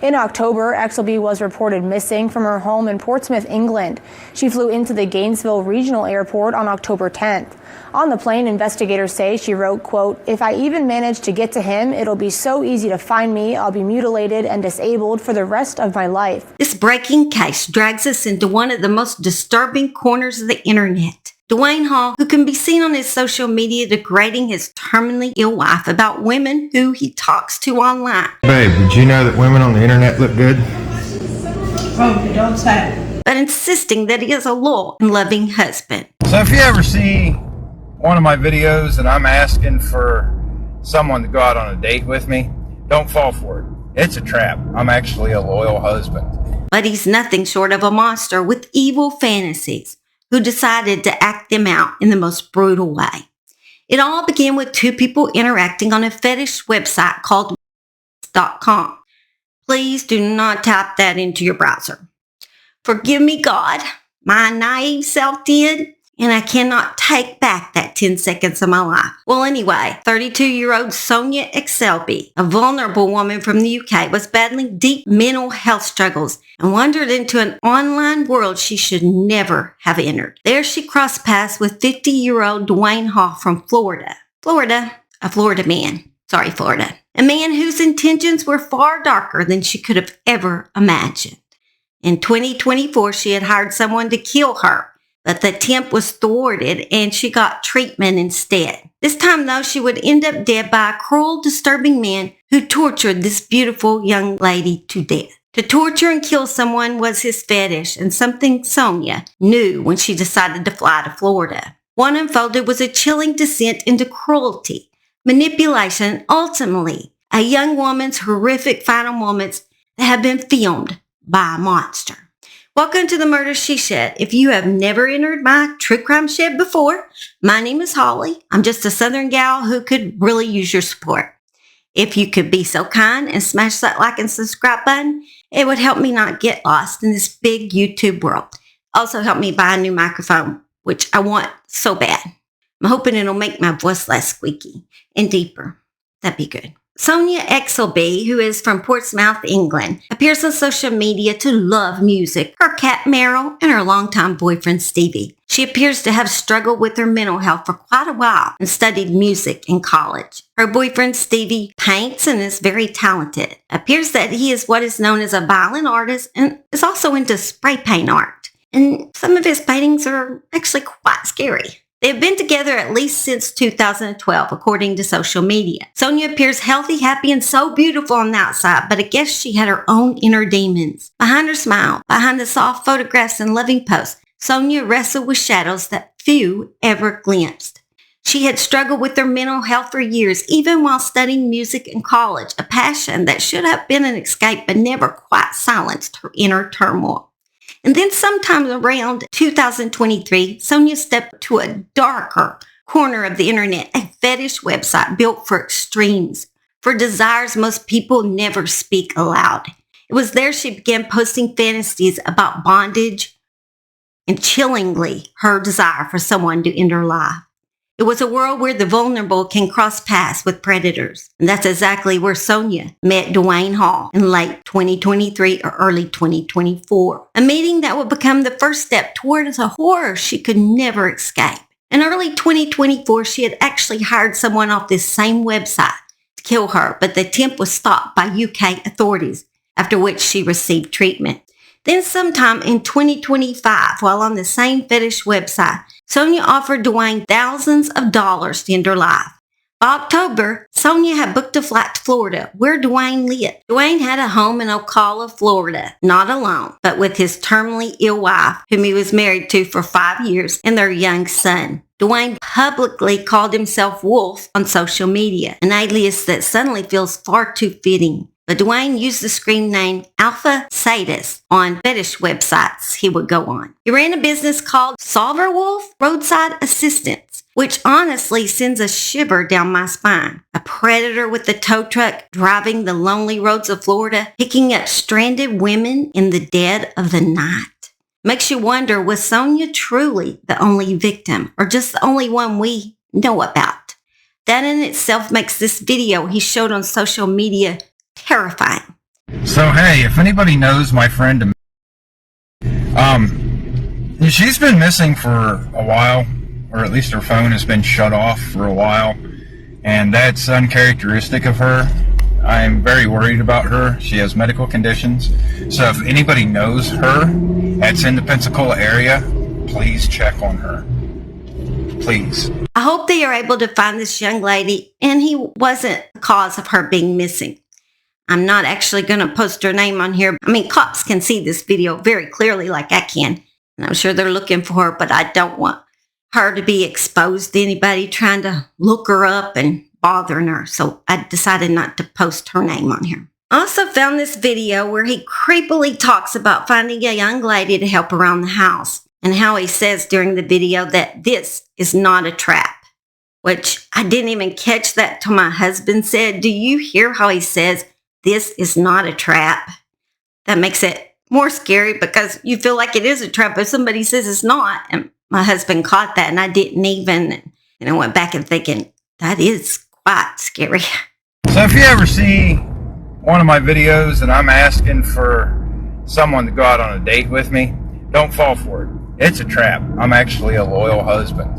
In October, Exelby was reported missing from her home in Portsmouth, England. She flew into the Gainesville Regional Airport on October 10th. On the plane, investigators say she wrote, quote, "If I even manage to get to him, it'll be so easy to find me. I'll be mutilated and disabled for the rest of my life." This breaking case drags us into one of the most disturbing corners of the internet. Dwain Hall, who can be seen on his social media degrading his terminally ill wife about women who he talks to online. Babe, did you know that women on the internet look good? Oh, you don't say. But insisting that he is a loyal and loving husband. So if you ever see one of my videos and I'm asking for someone to go out on a date with me, don't fall for it. It's a trap. I'm actually a loyal husband. But he's nothing short of a monster with evil fantasies who decided to act them out in the most brutal way. It all began with two people interacting on a fetish website called .com. Please do not type that into your browser. Forgive me, God, my naive self did, and I cannot take back that 10 seconds of my life. Well, anyway, 32-year-old Sonia Exelby, a vulnerable woman from the UK, was battling deep mental health struggles and wandered into an online world she should never have entered. There she crossed paths with 50-year-old Dwain Hall from Florida. A Florida man. Sorry, Florida. A man whose intentions were far darker than she could have ever imagined. In 2024, she had hired someone to kill her, but the attempt was thwarted and she got treatment instead. This time, though, she would end up dead by a cruel, disturbing man who tortured this beautiful young lady to death. To torture and kill someone was his fetish and something Sonia knew when she decided to fly to Florida. What unfolded was a chilling descent into cruelty, manipulation, and ultimately a young woman's horrific final moments that have been filmed by a monster. Welcome to the Murder She Shed. If you have never entered my true crime shed before, my name is Holly. I'm just a Southern gal who could really use your support. If you could be so kind and smash that like and subscribe button, it would help me not get lost in this big YouTube world. Also help me buy a new microphone, which I want so bad. I'm hoping it'll make my voice less squeaky and deeper. That'd be good. Sonia Exelby, who is from Portsmouth, England, appears on social media to love music, her cat Meryl, and her longtime boyfriend Stevie. She appears to have struggled with her mental health for quite a while and studied music in college. Her boyfriend Stevie paints and is very talented. It appears that he is what is known as a violin artist and is also into spray paint art. And some of his paintings are actually quite scary. They have been together at least since 2012, according to social media. Sonia appears healthy, happy, and so beautiful on the outside, but I guess she had her own inner demons. Behind her smile, behind the soft photographs and loving posts, Sonia wrestled with shadows that few ever glimpsed. She had struggled with her mental health for years, even while studying music in college, a passion that should have been an escape but never quite silenced her inner turmoil. And then sometime around 2023, Sonia stepped to a darker corner of the internet, a fetish website built for extremes, for desires most people never speak aloud. It was there she began posting fantasies about bondage and chillingly her desire for someone to end her life. It was a world where the vulnerable can cross paths with predators. And that's exactly where Sonia met Dwain Hall in late 2023 or early 2024. A meeting that would become the first step towards a horror she could never escape. In early 2024, she had actually hired someone off this same website to kill her, but the attempt was stopped by UK authorities, after which she received treatment. Then sometime in 2025, while on the same fetish website, Sonia offered Dwain thousands of dollars to end her life. By October, Sonia had booked a flight to Florida, where Dwain lived. Dwain had a home in Ocala, Florida, not alone, but with his terminally ill wife, whom he was married to for 5 years, and their young son. Dwain publicly called himself Wolf on social media, an alias that suddenly feels far too fitting. But Dwain used the screen name Alpha Sadist on fetish websites he would go on. He ran a business called Solver Wolf Roadside Assistance, which honestly sends a shiver down my spine. A predator with a tow truck driving the lonely roads of Florida, picking up stranded women in the dead of the night. Makes you wonder, was Sonia truly the only victim, or just the only one we know about? That in itself makes this video he showed on social media terrifying. So hey, if anybody knows my friend, she's been missing for a while, or at least her phone has been shut off for a while, and that's uncharacteristic of her. I'm very worried about her. She has medical conditions. So if anybody knows her that's in the Pensacola area, please check on her. Please. I hope they are able to find this young lady and he wasn't the cause of her being missing. I'm not actually going to post her name on here. I mean, cops can see this video very clearly like I can. And I'm sure they're looking for her, but I don't want her to be exposed to anybody trying to look her up and bothering her. So I decided not to post her name on here. I also found this video where he creepily talks about finding a young lady to help around the house and how he says during the video that this is not a trap, which I didn't even catch that till my husband said, "Do you hear how he says this is not a trap?" That makes it more scary because you feel like it is a trap if somebody says it's not. And my husband caught that and I didn't even, and I went back and thinking, that is quite scary. So if you ever see one of my videos and I'm asking for someone to go out on a date with me, don't fall for it. It's a trap. I'm actually a loyal husband.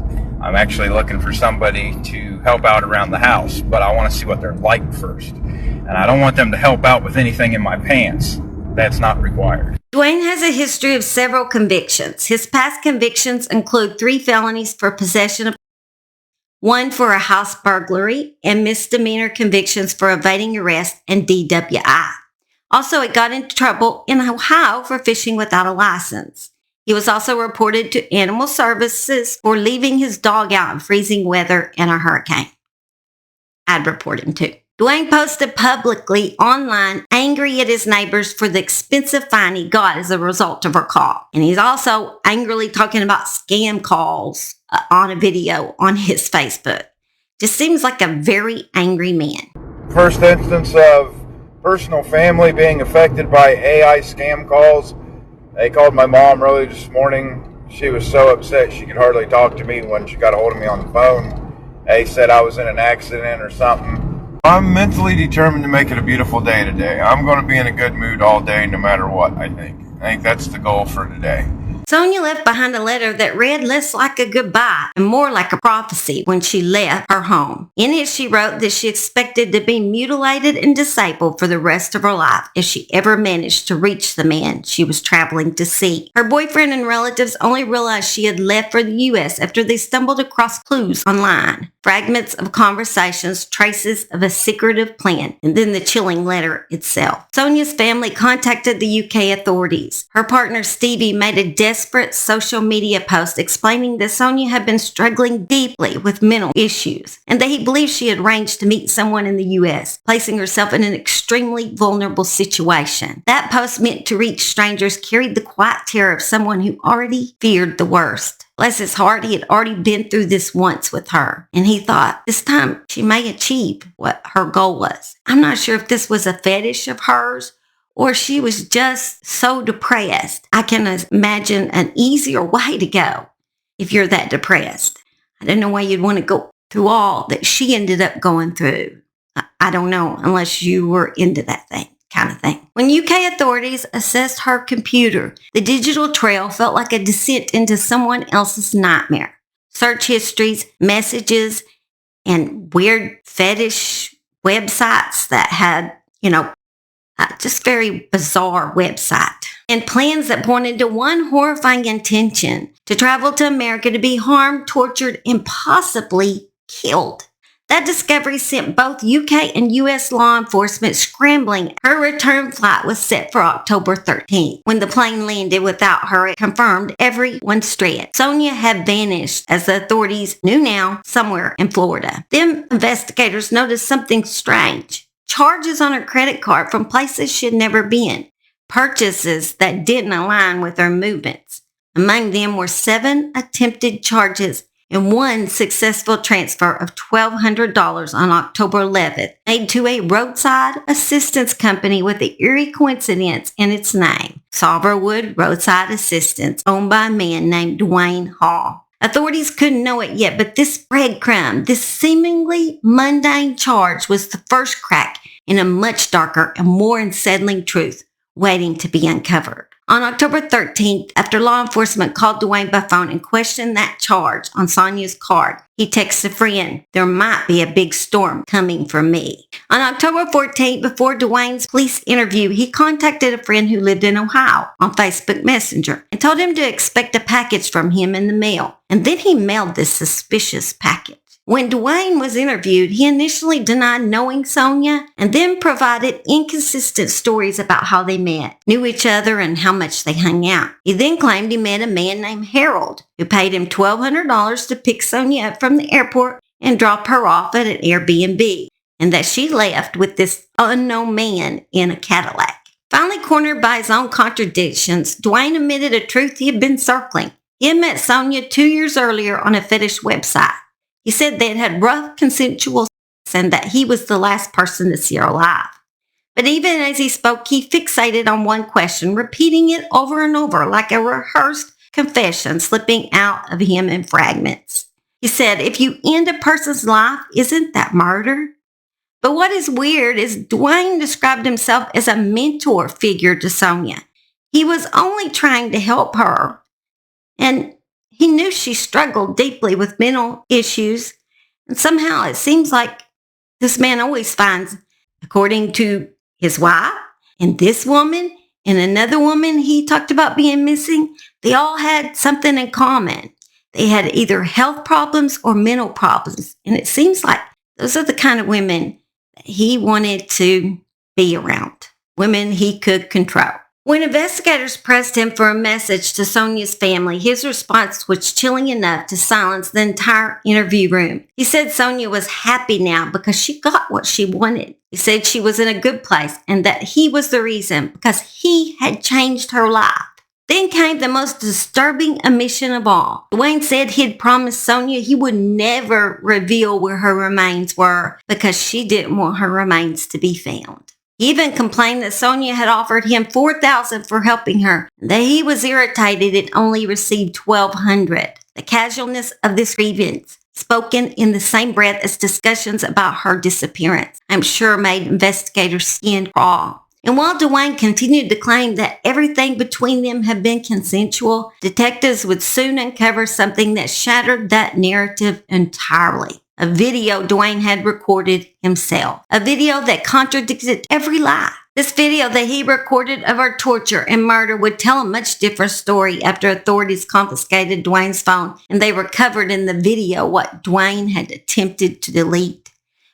I'm actually looking for somebody to help out around the house, but I want to see what they're like first. And I don't want them to help out with anything in my pants. That's not required. Dwain has a history of several convictions. His past convictions include 3 felonies for possession of, 1 for a house burglary, and misdemeanor convictions for evading arrest and DWI. Also, he got into trouble in Ohio for fishing without a license. He was also reported to Animal Services for leaving his dog out in freezing weather and a hurricane. I'd report him too. Dwain posted publicly online angry at his neighbors for the expensive fine he got as a result of her call. And he's also angrily talking about scam calls on a video on his Facebook. Just seems like a very angry man. First instance of personal family being affected by AI scam calls. They called my mom early this morning. She was so upset she could hardly talk to me when she got a hold of me on the phone. They said I was in an accident or something. I'm mentally determined to make it a beautiful day today. I'm going to be in a good mood all day no matter what, I think. I think that's the goal for today. Sonia left behind a letter that read less like a goodbye and more like a prophecy when she left her home. In it, she wrote that she expected to be mutilated and disabled for the rest of her life if she ever managed to reach the man she was traveling to see. Her boyfriend and relatives only realized she had left for the U.S. after they stumbled across clues online, fragments of conversations, traces of a secretive plan, and then the chilling letter itself. Sonia's family contacted the UK authorities. Her partner Stevie made a desperate social media post explaining that Sonia had been struggling deeply with mental issues and that he believed she had arranged to meet someone in the U.S., placing herself in an extremely vulnerable situation. That post, meant to reach strangers, carried the quiet terror of someone who already feared the worst. Bless his heart, he had already been through this once with her, and he thought this time she may achieve what her goal was. I'm not sure if this was a fetish of hers or she was just so depressed. I can imagine an easier way to go if you're that depressed. I don't know why you'd want to go through all that she ended up going through. I don't know, unless you were into that kind of thing. When UK authorities assessed her computer, the digital trail felt like a descent into someone else's nightmare. Search histories, messages, and weird fetish websites that had, just very bizarre website. And plans that pointed to one horrifying intention: to travel to America to be harmed, tortured, and possibly killed. That discovery sent both UK and US law enforcement scrambling. Her return flight was set for October 13th. When the plane landed without her, it confirmed everyone's stress. Sonia had vanished, as the authorities knew now, somewhere in Florida. Then investigators noticed something strange. Charges on her credit card from places she'd never been. Purchases that didn't align with her movements. Among them were 7 attempted charges and 1 successful transfer of $1,200 on October 11th, made to a roadside assistance company with the eerie coincidence in its name, Solverwood Roadside Assistance, owned by a man named Dwain Hall. Authorities couldn't know it yet, but this breadcrumb, this seemingly mundane charge, was the first crack in a much darker and more unsettling truth waiting to be uncovered. On October 13th, after law enforcement called Dwain by phone and questioned that charge on Sonia's card, he texted a friend, "There might be a big storm coming for me." On October 14th, before Dwain's police interview, he contacted a friend who lived in Ohio on Facebook Messenger and told him to expect a package from him in the mail. And then he mailed this suspicious package. When Dwain was interviewed, he initially denied knowing Sonia and then provided inconsistent stories about how they met, knew each other, and how much they hung out. He then claimed he met a man named Harold who paid him $1,200 to pick Sonia up from the airport and drop her off at an Airbnb, and that she left with this unknown man in a Cadillac. Finally cornered by his own contradictions, Dwain admitted a truth he had been circling. He had met Sonia 2 years earlier on a fetish website. He said they had had rough consensual sex and that he was the last person to see her alive. But even as he spoke, he fixated on one question, repeating it over and over like a rehearsed confession slipping out of him in fragments. He said, "If you end a person's life, isn't that murder?" But what is weird is Dwain described himself as a mentor figure to Sonia. He was only trying to help her, and he knew she struggled deeply with mental issues, and somehow it seems like this man always finds, according to his wife and this woman and another woman he talked about being missing, they all had something in common. They had either health problems or mental problems, and it seems like those are the kind of women that he wanted to be around, women he could control. When investigators pressed him for a message to Sonia's family, his response was chilling enough to silence the entire interview room. He said Sonia was happy now because she got what she wanted. He said she was in a good place and that he was the reason because he had changed her life. Then came the most disturbing admission of all. Dwain said he'd promised Sonia he would never reveal where her remains were because she didn't want her remains to be found. He even complained that Sonia had offered him $4,000 for helping her, and that he was irritated it only received $1,200. The casualness of this grievance, spoken in the same breath as discussions about her disappearance, I'm sure made investigators' skin crawl. And while Dwain continued to claim that everything between them had been consensual, detectives would soon uncover something that shattered that narrative entirely. A video Dwain had recorded himself. A video that contradicted every lie. This video that he recorded of her torture and murder would tell a much different story after authorities confiscated Dwain's phone and they recovered in the video what Dwain had attempted to delete.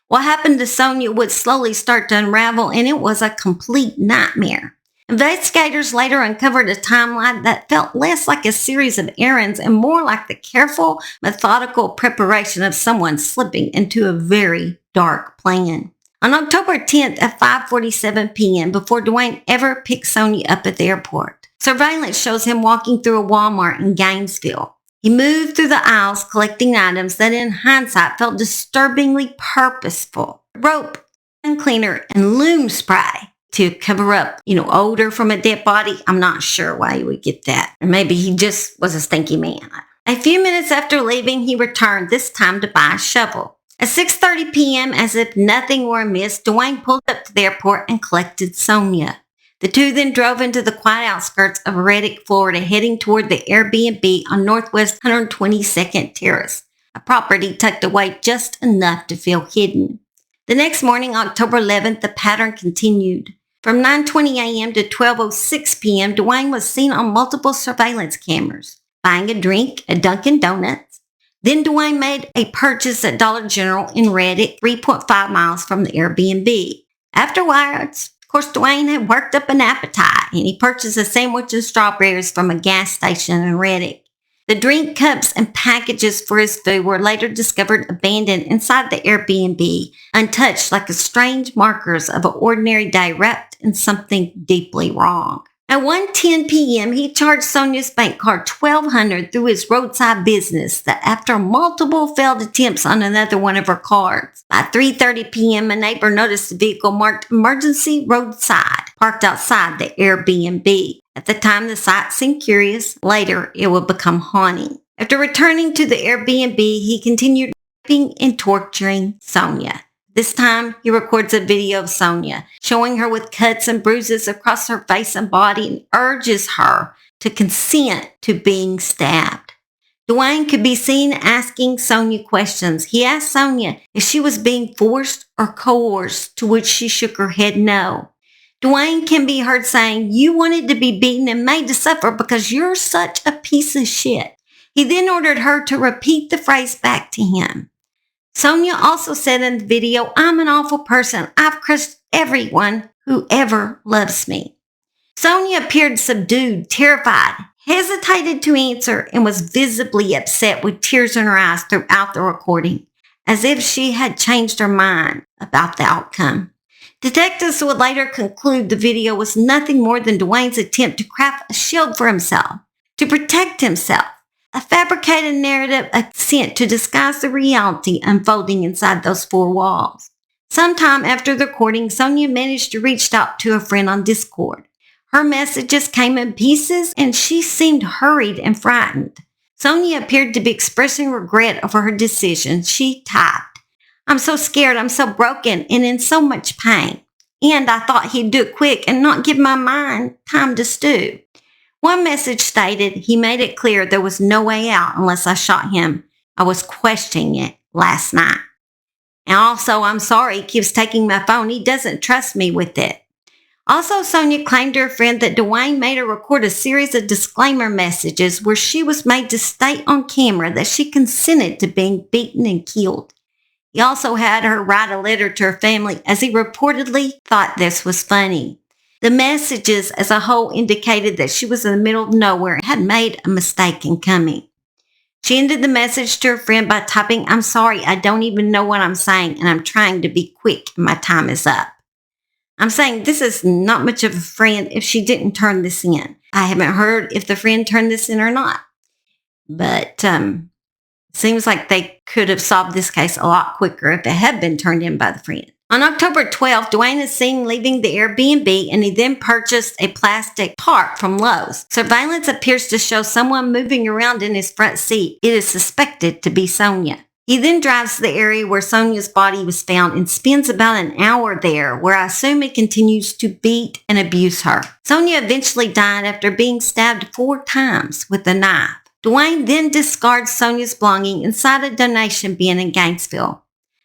What happened to Sonia would slowly start to unravel, and it was a complete nightmare. Investigators later uncovered a timeline that felt less like a series of errands and more like the careful, methodical preparation of someone slipping into a very dark plan. On October 10th at 5:47 p.m., before Dwain ever picked Sonia up at the airport, surveillance shows him walking through a Walmart in Gainesville. He moved through the aisles collecting items that in hindsight felt disturbingly purposeful. Rope, and cleaner, and loom spray to cover up, odor from a dead body. I'm not sure why he would get that. Or maybe he just was a stinky man. A few minutes after leaving, he returned, this time to buy a shovel. At 6:30 p.m., as if nothing were amiss, Dwain pulled up to the airport and collected Sonia. The two then drove into the quiet outskirts of Reddick, Florida, heading toward the Airbnb on Northwest 122nd Terrace, a property tucked away just enough to feel hidden. The next morning, October 11th, the pattern continued. From 9:20 a.m. to 12:06 p.m., Dwain was seen on multiple surveillance cameras, buying a drink at Dunkin' Donuts. Then Dwain made a purchase at Dollar General in Reddick, 3.5 miles from the Airbnb. Afterwards, of course, Dwain had worked up an appetite, and he purchased a sandwich and strawberries from a gas station in Reddick. The drink cups and packages for his food were later discovered abandoned inside the Airbnb, untouched like the strange markers of an ordinary day wrapped in something deeply wrong. At 1:10 p.m., he charged Sonia's bank card $1,200 through his roadside business that after multiple failed attempts on another one of her cards. By 3:30 p.m., a neighbor noticed a vehicle marked emergency roadside parked outside the Airbnb. At the time, the sight seemed curious. Later, it would become haunting. After returning to the Airbnb, he continued raping and torturing Sonia. This time, he records a video of Sonia, showing her with cuts and bruises across her face and body, and urges her to consent to being stabbed. Dwain could be seen asking Sonia questions. He asked Sonia if she was being forced or coerced, to which she shook her head no. Dwain can be heard saying, "You wanted to be beaten and made to suffer because you're such a piece of shit." He then ordered her to repeat the phrase back to him. Sonia also said in the video, "I'm an awful person. I've crushed everyone who ever loves me." Sonia appeared subdued, terrified, hesitated to answer, and was visibly upset with tears in her eyes throughout the recording, as if she had changed her mind about the outcome. Detectives would later conclude the video was nothing more than Dwain's attempt to craft a shield for himself, to protect himself, a fabricated narrative sent to disguise the reality unfolding inside those four walls. Sometime after the recording, Sonia managed to reach out to a friend on Discord. Her messages came in pieces and she seemed hurried and frightened. Sonia appeared to be expressing regret over her decision. She typed, "I'm so scared, I'm so broken and in so much pain. And I thought he'd do it quick and not give my mind time to stew." One message stated, "He made it clear there was no way out unless I shot him. I was questioning it last night. And also, I'm sorry he keeps taking my phone. He doesn't trust me with it." Also, Sonia claimed to her friend that Dwain made her record a series of disclaimer messages where she was made to state on camera that she consented to being beaten and killed. He also had her write a letter to her family as he reportedly thought this was funny. The messages as a whole indicated that she was in the middle of nowhere and had made a mistake in coming. She ended the message to her friend by typing, "I'm sorry, I don't even know what I'm saying, and I'm trying to be quick and my time is up." I'm saying this is not much of a friend if she didn't turn this in. I haven't heard if the friend turned this in or not. But seems like they could have solved this case a lot quicker if it had been turned in by the friend. On October 12th, Dwain is seen leaving the Airbnb and he then purchased a plastic tarp from Lowe's. Surveillance appears to show someone moving around in his front seat. It is suspected to be Sonia. He then drives to the area where Sonia's body was found and spends about an hour there, where I assume he continues to beat and abuse her. Sonia eventually died after being stabbed 4 times with a knife. Dwain then discards Sonia's belongings inside a donation bin in Gainesville.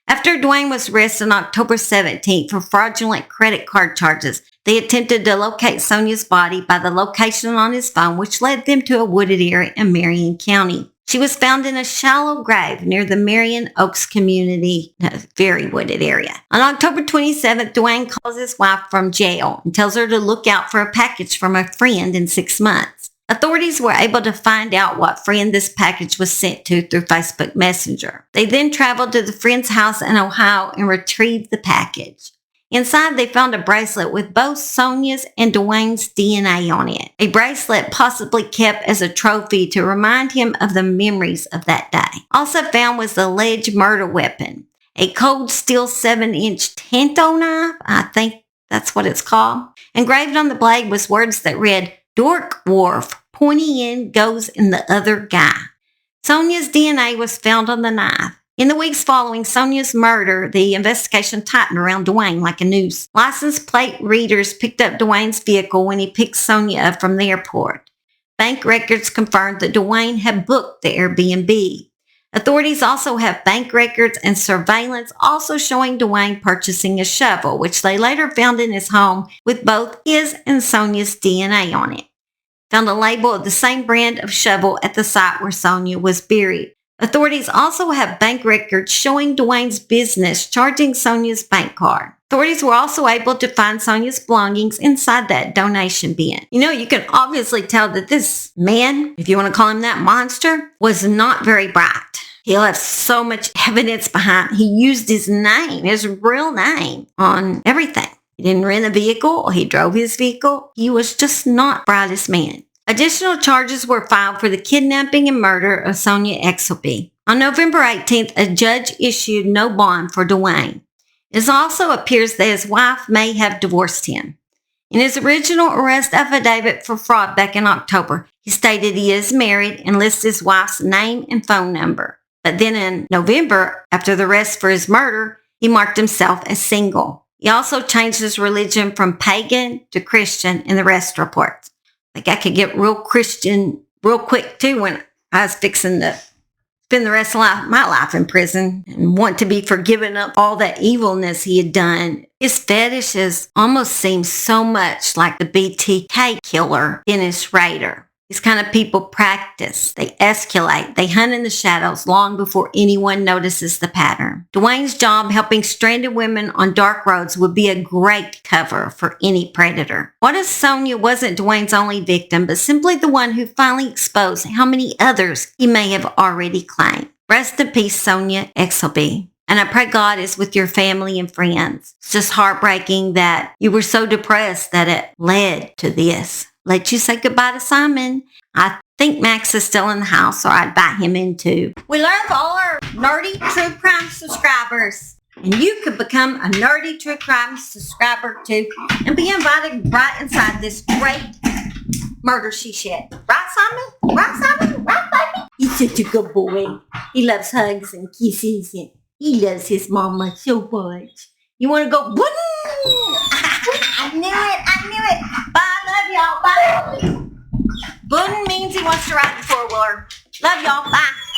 After Dwain was arrested on October 17th for fraudulent credit card charges, they attempted to locate Sonia's body by the location on his phone, which led them to a wooded area in Marion County. She was found in a shallow grave near the Marion Oaks community, a very wooded area. On October 27th, Dwain calls his wife from jail and tells her to look out for a package from a friend in 6 months. Authorities were able to find out what friend this package was sent to through Facebook Messenger. They then traveled to the friend's house in Ohio and retrieved the package. Inside, they found a bracelet with both Sonia's and Dwain's DNA on it. A bracelet possibly kept as a trophy to remind him of the memories of that day. Also found was the alleged murder weapon, a cold steel 7-inch Tanto knife, I think that's what it's called. Engraved on the blade was words that read, "Dork Wharf, pointy end goes in the other guy." Sonia's DNA was found on the knife. In the weeks following Sonia's murder, the investigation tightened around Dwain like a noose. License plate readers picked up Dwain's vehicle when he picked Sonia up from the airport. Bank records confirmed that Dwain had booked the Airbnb. Authorities also have bank records and surveillance also showing Dwain purchasing a shovel, which they later found in his home with both his and Sonia's DNA on it. Found a label of the same brand of shovel at the site where Sonia was buried. Authorities also have bank records showing Dwain's business charging Sonia's bank card. Authorities were also able to find Sonia's belongings inside that donation bin. You can obviously tell that this man, if you want to call him that monster, was not very bright. He left so much evidence behind. He used his name, his real name, on everything. He didn't rent a vehicle. He drove his vehicle. He was just not the brightest man. Additional charges were filed for the kidnapping and murder of Sonia Exelby. On November 18th, a judge issued no bond for Dwain. It also appears that his wife may have divorced him. In his original arrest affidavit for fraud back in October, he stated he is married and lists his wife's name and phone number. But then in November, after the arrest for his murder, he marked himself as single. He also changed his religion from pagan to Christian in the arrest reports. Like I could get real Christian real quick too when I was fixing to spend the rest of my life in prison and want to be forgiven of all that evilness he had done. His fetishes almost seem so much like the BTK killer, Dennis Rader. These kind of people practice, they escalate, they hunt in the shadows long before anyone notices the pattern. Dwain's job helping stranded women on dark roads would be a great cover for any predator. What if Sonia wasn't Dwain's only victim, but simply the one who finally exposed how many others he may have already claimed? Rest in peace, Sonia Exelby. And I pray God is with your family and friends. It's just heartbreaking that you were so depressed that it led to this. Let you say goodbye to Simon. I think Max is still in the house, so I'd buy him in too. We love all our nerdy true crime subscribers. And you could become a nerdy true crime subscriber too and be invited right inside this great murder she shed. Right, Simon? Right, Simon? Right, baby? He's such a good boy. He loves hugs and kisses and he loves his mama so much. You want to go, boom? I knew it. Bye, love y'all. Bye. Boon means he wants to ride the four-wheeler. Love y'all. Bye.